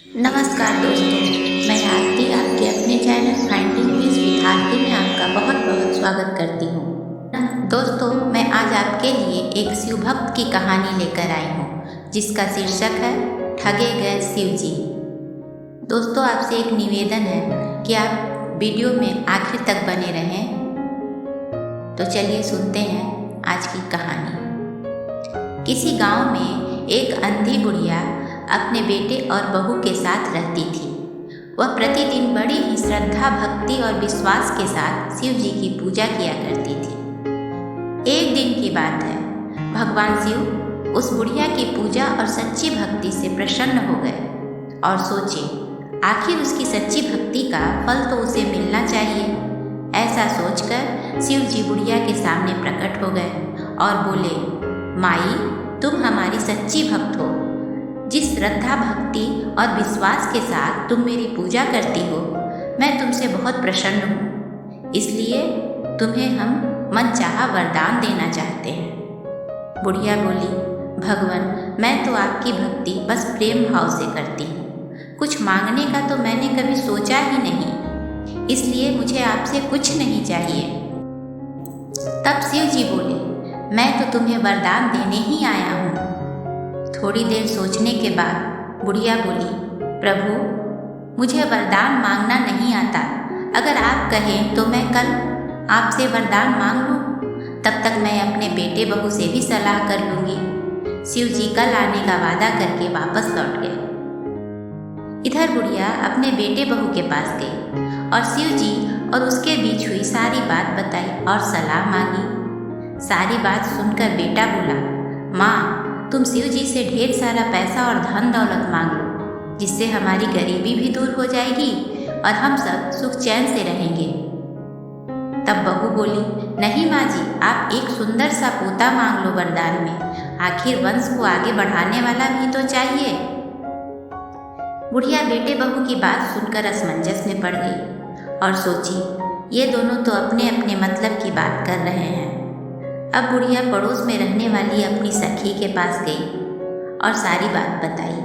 नमस्कार दोस्तों, मैं आरती आपके अपने चैनल फाइंडिंग पीस विद आरती में आपका बहुत बहुत स्वागत करती हूँ। दोस्तों, मैं आज आपके लिए एक शिव भक्त की कहानी लेकर आई हूँ जिसका शीर्षक है ठगे गए शिव जी। दोस्तों, आपसे एक निवेदन है कि आप वीडियो में आखिर तक बने रहें। तो चलिए सुनते हैं आज की कहानी। किसी गांव में एक अंधी बुढ़िया अपने बेटे और बहू के साथ रहती थी। वह प्रतिदिन बड़ी ही श्रद्धा, भक्ति और विश्वास के साथ शिव जी की पूजा किया करती थी। एक दिन की बात है, भगवान शिव उस बुढ़िया की पूजा और सच्ची भक्ति से प्रसन्न हो गए और सोचे आखिर उसकी सच्ची भक्ति का फल तो उसे मिलना चाहिए। ऐसा सोचकर शिव जी बुढ़िया के सामने प्रकट हो गए और बोले, माई, तुम हमारी सच्ची भक्त हो। जिस श्रद्धा, भक्ति और विश्वास के साथ तुम मेरी पूजा करती हो, मैं तुमसे बहुत प्रसन्न हूँ। इसलिए तुम्हें हम मनचाहा वरदान देना चाहते हैं। बुढ़िया बोली, भगवान, मैं तो आपकी भक्ति बस प्रेम भाव से करती हूँ। कुछ मांगने का तो मैंने कभी सोचा ही नहीं, इसलिए मुझे आपसे कुछ नहीं चाहिए। तब शिव जी बोले, मैं तो तुम्हें वरदान देने ही आया हूँ। थोड़ी देर सोचने के बाद बुढ़िया बोली, प्रभु, मुझे वरदान मांगना नहीं आता। अगर आप कहें तो मैं कल आपसे वरदान मांग लूँ। तब तक मैं अपने बेटे बहू से भी सलाह कर लूँगी। शिव जी कल आने का वादा करके वापस लौट गए। इधर बुढ़िया अपने बेटे बहू के पास गई और शिव जी और उसके बीच हुई सारी बात बताई और सलाह मांगी। सारी बात सुनकर बेटा बोला, माँ, तुम शिव जी से ढेर सारा पैसा और धन दौलत मांग लो, जिससे हमारी गरीबी भी दूर हो जाएगी और हम सब सुख चैन से रहेंगे। तब बहू बोली, नहीं माँ जी, आप एक सुंदर सा पोता मांग लो वरदान में। आखिर वंश को आगे बढ़ाने वाला भी तो चाहिए। बुढ़िया बेटे बहू की बात सुनकर असमंजस में पड़ गई और सोची, ये दोनों तो अपने अपने मतलब की बात कर रहे हैं। अब बुढ़िया पड़ोस में रहने वाली अपनी सखी के पास गई और सारी बात बताई।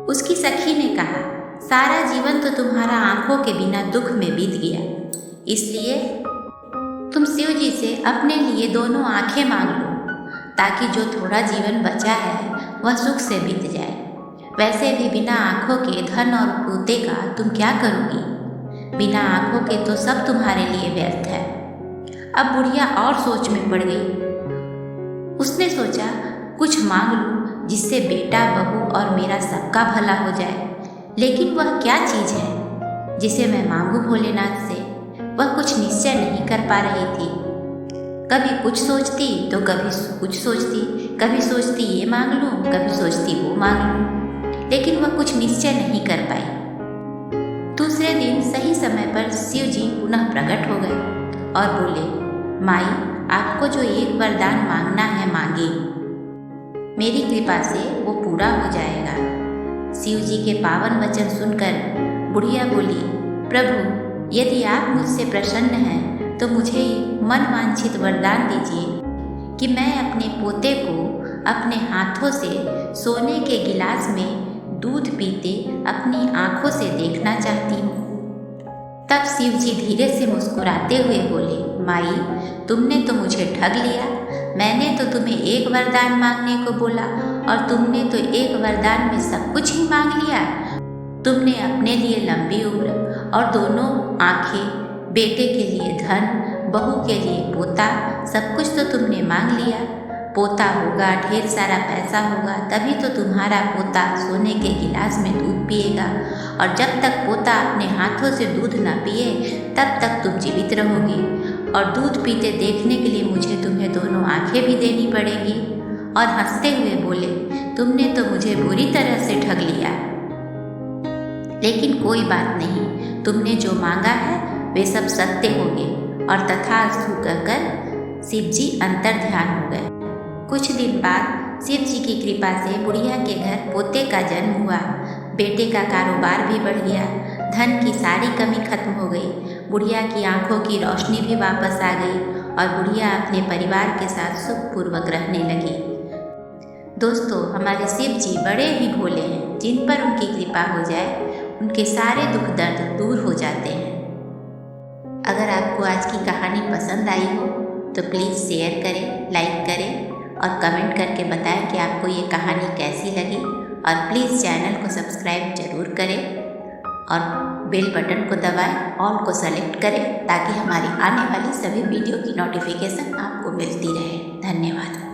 उसकी सखी ने कहा, सारा जीवन तो तुम्हारा आंखों के बिना दुख में बीत गया, इसलिए तुम शिव जी से अपने लिए दोनों आंखें मांग लो, ताकि जो थोड़ा जीवन बचा है वह सुख से बीत जाए। वैसे भी बिना आंखों के धन और पोते का तुम क्या करोगी? बिना आंखों के तो सब तुम्हारे लिए व्यर्थ है। अब बुढ़िया और सोच में पड़ गई। उसने सोचा, कुछ मांग लूं जिससे बेटा, बहू और मेरा सबका भला हो जाए। लेकिन वह क्या चीज़ है जिसे मैं मांगू भोलेनाथ से? वह कुछ निश्चय नहीं कर पा रही थी। कभी कुछ सोचती तो कभी कुछ सोचती, कभी सोचती ये मांग लूं, कभी सोचती वो मांग लूं, लेकिन वह कुछ निश्चय नहीं कर पाई। दूसरे दिन सही समय पर शिव जी पुनः प्रकट हो गए और बोले, माई, आपको जो एक वरदान मांगना है मांगे, मेरी कृपा से वो पूरा हो जाएगा। शिव जी के पावन वचन सुनकर बुढ़िया बोली, प्रभु, यदि आप मुझसे प्रसन्न हैं तो मुझे मन वांछित वरदान दीजिए कि मैं अपने पोते को अपने हाथों से सोने के गिलास में दूध पीते अपनी आंखों से देखना चाहती हूँ। तब शिव जी धीरे से मुस्कुराते हुए बोले, माई, तुमने तो मुझे ठग लिया। मैंने तो तुम्हें एक वरदान मांगने को बोला और तुमने तो एक वरदान में सब कुछ ही मांग लिया। तुमने अपने लिए लंबी उम्र और दोनों आंखें, बेटे के लिए धन, बहू के लिए पोता, सब कुछ तो तुमने मांग लिया। पोता होगा, ढेर सारा पैसा होगा, तभी तो तुम्हारा पोता सोने के गिलास में दूध पिएगा, और जब तक पोता अपने हाथों से दूध न पिए तब तक तुम जीवित रहोगी। और दूध पीते देखने के लिए मुझे तुम्हें दोनों आंखें भी देनी पड़ेगी। और हंसते हुए बोले, तुमने तो मुझे बुरी तरह से ठग लिया, लेकिन कोई बात नहीं, तुमने जो मांगा है वे सब सत्य होंगे। और तथास्तु कहकर शिव जी अंतर ध्यान हो गए। कुछ दिन बाद शिव जी की कृपा से बुढ़िया के घर पोते का जन्म हुआ। बेटे का कारोबार भी बढ़ गया, धन की सारी कमी खत्म हो गई, बुढ़िया की आंखों की रोशनी भी वापस आ गई और बुढ़िया अपने परिवार के साथ सुखपूर्वक रहने लगी। दोस्तों, हमारे शिव जी बड़े ही भोले हैं। जिन पर उनकी कृपा हो जाए उनके सारे दुख दर्द दूर हो जाते हैं। अगर आपको आज की कहानी पसंद आई हो तो प्लीज़ शेयर करें, लाइक करें और कमेंट करके बताएं कि आपको ये कहानी कैसी लगी। और प्लीज़ चैनल को सब्सक्राइब जरूर करें और बेल बटन को दबाएं, ऑल को सेलेक्ट करें ताकि हमारी आने वाली सभी वीडियो की नोटिफिकेशन आपको मिलती रहे। धन्यवाद।